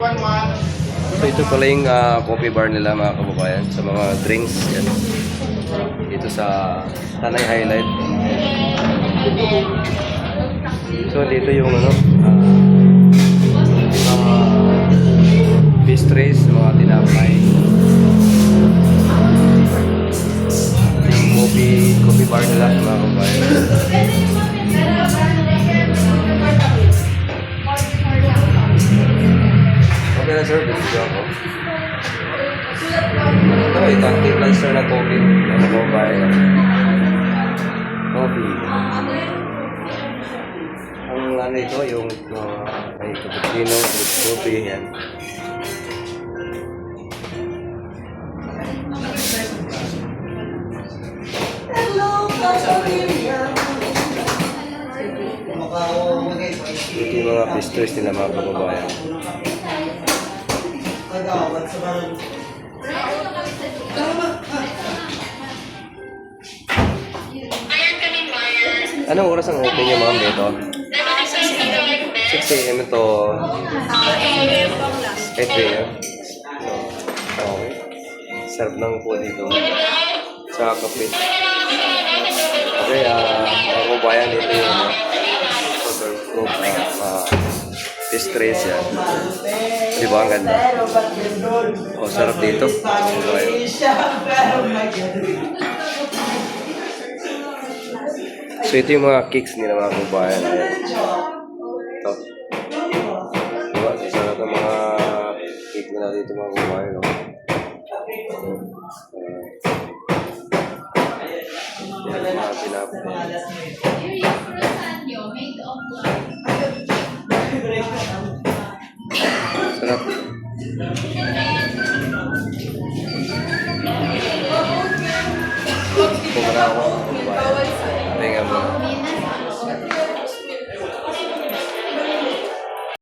So ito pala yung coffee bar nila mga kababayan sa mga drinks yan. Dito sa Tanay Highlight. So dito yung ano bistros, mga tinapay. Yung coffee bar nila mga kababayan. Okay na sir, bigyan ako. Ito, itang sir na coffee. Ano ko ba yan? Coffee. Ang ano ito, yung may cappuccino, coffee, yan. Ito yung mga bistros nila mga kababayan. Anong oras ang open niyo ma'am dito? 6 a.m. ito. 8 a.m. Okay. Serve ng po dito. Sa kape. Okay, ako bayan dito yung group bistros yan. Di ba ang ganda? Oh, sarap dito. So ito yung mga cakes nila mga kabayan. Ito. Diba? So sarap ng mga cake nila dito mga kabayan. No? Yan mga tinapay. Sarap. Kumara ako. Tingnan mo.